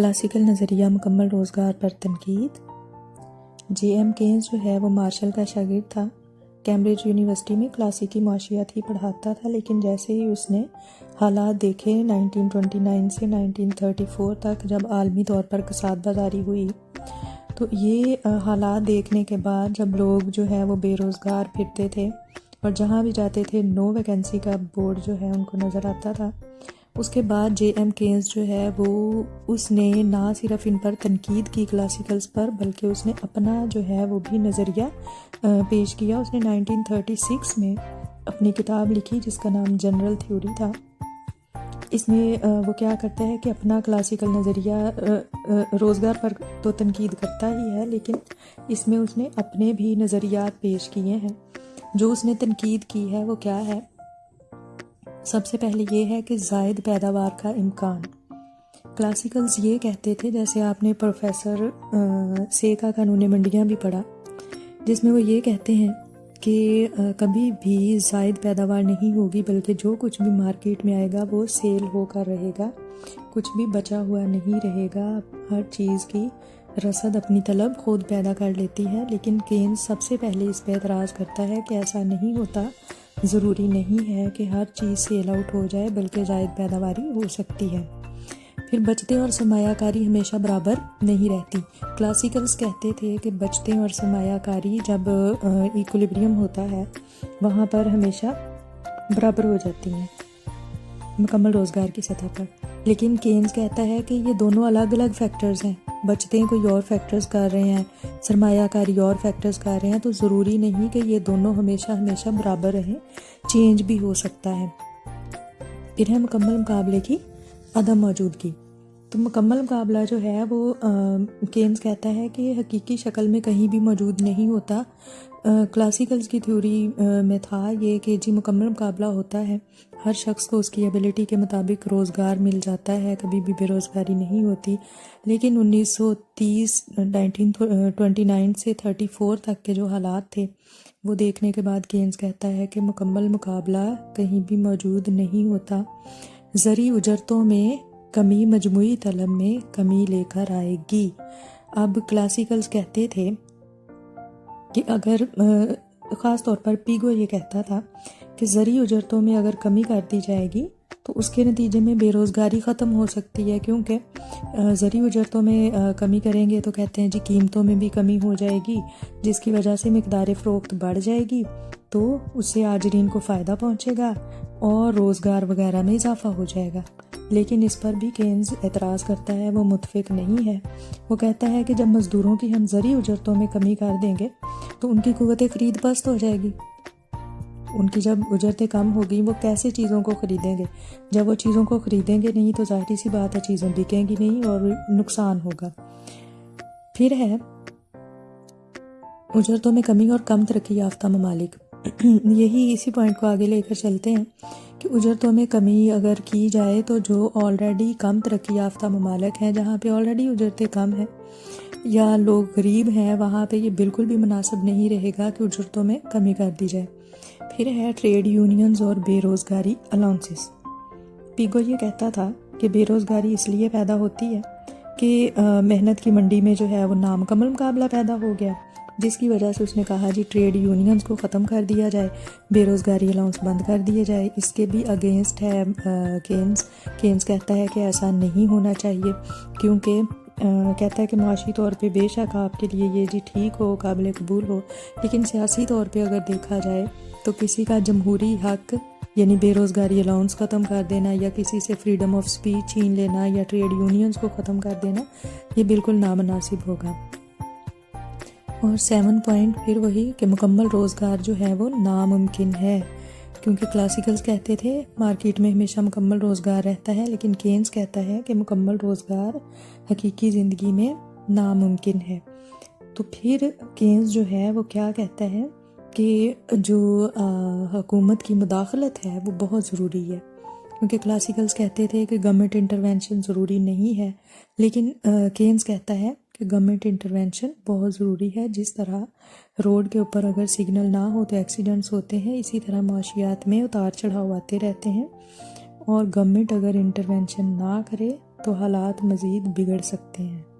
Classical नज़रिया मुकम्मल रोज़गार पर तनकीद। J.M. केन्स जो है वो मार्शल का शागिर्द था। कैम्ब्रिज यूनिवर्सिटी में क्लासिकी मुआशियात ही पढ़ाता था, लेकिन जैसे ही उसने हालात देखे 1929 से 1934 तक, जब आलमी तौर पर कसाद बाजारी हुई, तो ये हालात देखने के बाद जब लोग जो है वो बेरोज़गार फिरते थे और जहाँ भी जाते थे नो वैकेंसी का बोर्ड जो है उनको नज़र आता था, उसके बाद J.M. केन्स जो है वो उसने ना सिर्फ इन पर तनकीद की क्लासिकल्स पर, बल्कि उसने अपना जो है वो भी नज़रिया पेश किया। उसने 1936 में अपनी किताब लिखी जिसका नाम जनरल थ्योरी था। इसमें वो क्या करता है कि अपना क्लासिकल नज़रिया रोज़गार पर तो तनकीद करता ही है, लेकिन इसमें उसने अपने भी नज़रियात पेश किए हैं। जो उसने तनकीद की है वो क्या है? सबसे पहले ये है कि ज़ायद पैदावार का इम्कान। क्लासिकल्स ये कहते थे, जैसे आपने प्रोफेसर से का कानून मंडियाँ भी पढ़ा, जिसमें वो ये कहते हैं कि कभी भी ज़ायद पैदावार नहीं होगी, बल्कि जो कुछ भी मार्केट में आएगा वो सेल होकर रहेगा, कुछ भी बचा हुआ नहीं रहेगा। हर चीज़ की रसद अपनी तलब खुद पैदा कर लेती है। लेकिन केन्स सबसे पहले इस पर एतराज़ करता है कि ऐसा नहीं होता। ज़रूरी नहीं है कि हर चीज़ सेल आउट हो जाए, बल्कि ज़ायद पैदावारी हो सकती है। फिर बचते और सरमायाकारी हमेशा बराबर नहीं रहती। क्लासिकल्स कहते थे कि बचते और सरमायाकारी जब इक्विलिब्रियम होता है वहाँ पर हमेशा बराबर हो जाती हैं मुकम्मल रोज़गार की सतह पर। लेकिन केन्स कहता है कि ये दोनों अलग अलग फैक्टर्स हैं। बचते कोई और फैक्टर्स कर रहे हैं, सरमायाकारी और फैक्टर्स कर रहे हैं, तो ज़रूरी नहीं कि ये दोनों हमेशा हमेशा बराबर रहें, चेंज भी हो सकता है। फिर है मुकम्मल मुकाबले की अदम मौजूदगी। तो मुकम्मल मुकाबला जो है वो केन्स कहता है कि हकीकी शक्ल में कहीं भी मौजूद नहीं होता। क्लासिकल्स की थ्योरी में था ये कि जी मुकम्मल मुकाबला होता है, हर शख्स को उसकी एबिलिटी के मुताबिक रोज़गार मिल जाता है, कभी भी बेरोज़गारी नहीं होती। लेकिन 1929 से 34 तक के जो हालात थे वो देखने के बाद केन्स कहता है कि मुकम्मल मुकाबला कहीं भी मौजूद नहीं होता। ज़री उजरतों में कमी मजमुई तलब में कमी लेकर आएगी। अब क्लासिकल्स कहते थे कि अगर ख़ास तौर पर पीगो ये कहता था कि ज़री उजरतों में अगर कमी कर दी जाएगी तो उसके नतीजे में बेरोज़गारी ख़त्म हो सकती है, क्योंकि ज़री उजरतों में कमी करेंगे तो कहते हैं जी कीमतों में भी कमी हो जाएगी, जिसकी वजह से मिकदार फ़रोख्त बढ़ जाएगी, तो उससे आजरीन को फ़ायदा पहुँचेगा और रोज़गार वगैरह में इजाफ़ा हो जाएगा। लेकिन इस पर भी केन्स एतराज़ करता है, वो मुतफिक नहीं है। वो कहता है कि जब मज़दूरों की हम ज़री उजरतों में कमी कर देंगे तो उनकी क़ुव्वत ख़रीद पस्त हो जाएगी। उनकी जब उजरतें कम होगी वो कैसे चीज़ों को ख़रीदेंगे? जब वो चीज़ों को ख़रीदेंगे नहीं तो ज़ाहिर सी बात है चीज़ें बिकेंगी नहीं और नुकसान होगा। फिर है उजरतों में कमी और कम तरक्की याफ्ता ममालिक। यही इसी पॉइंट को आगे लेकर चलते हैं कि उजरतों में कमी अगर की जाए तो जो ऑलरेडी कम तरक्की याफ्ता ममालिक हैं, जहाँ पे ऑलरेडी उजरतें कम हैं या लोग गरीब हैं, वहाँ पे ये बिल्कुल भी मुनासिब नहीं रहेगा कि उजरतों में कमी कर दी जाए। फिर है ट्रेड यूनियंस और बेरोज़गारी अलाउंसेस। पीगो ये कहता था कि बेरोज़गारी इसलिए पैदा होती है कि मेहनत की मंडी में जो है वो नामुकम्मल मुकाबला पैदा हो गया, जिसकी वजह से उसने कहा जी ट्रेड यूनियंस को ख़त्म कर दिया जाए, बेरोज़गारी अलाउंस बंद कर दिए जाए। इसके भी अगेंस्ट है केन्स कहता है कि ऐसा नहीं होना चाहिए, क्योंकि कहता है कि माशी तौर पे बेशक आपके लिए ये जी ठीक हो, काबिल कबूल हो, लेकिन सियासी तौर पे अगर देखा जाए तो किसी का जमहूरी हक यानी बेरोज़गारी अलाउंस ख़त्म कर देना या किसी से फ्रीडम ऑफ स्पीच छीन लेना या ट्रेड यूनियंस को ख़त्म कर देना ये बिल्कुल नामुनासिब होगा। और 7 पॉइंट फिर वही कि मुकम्मल रोज़गार जो है वो नामुमकिन है, क्योंकि क्लासिकल्स कहते थे मार्केट में हमेशा मुकम्मल रोज़गार रहता है, लेकिन केन्स कहता है कि मुकम्मल रोज़गार हकीकी ज़िंदगी में नामुमकिन है। तो फिर केन्स जो है वो क्या कहता है कि जो हुकूमत की मुदाखलत है वो बहुत ज़रूरी है, क्योंकि क्लासिकल्स कहते थे कि गवर्नमेंट इंटरवेंशन ज़रूरी नहीं है, लेकिन केन्स कहता है कि गवर्नमेंट इंटरवेंशन बहुत ज़रूरी है। जिस तरह रोड के ऊपर अगर सिग्नल ना हो तो एक्सीडेंट्स होते हैं, इसी तरह माशियात में उतार चढ़ाव आते रहते हैं, और गवर्नमेंट अगर इंटरवेंशन ना करे तो हालात मज़ीद बिगड़ सकते हैं।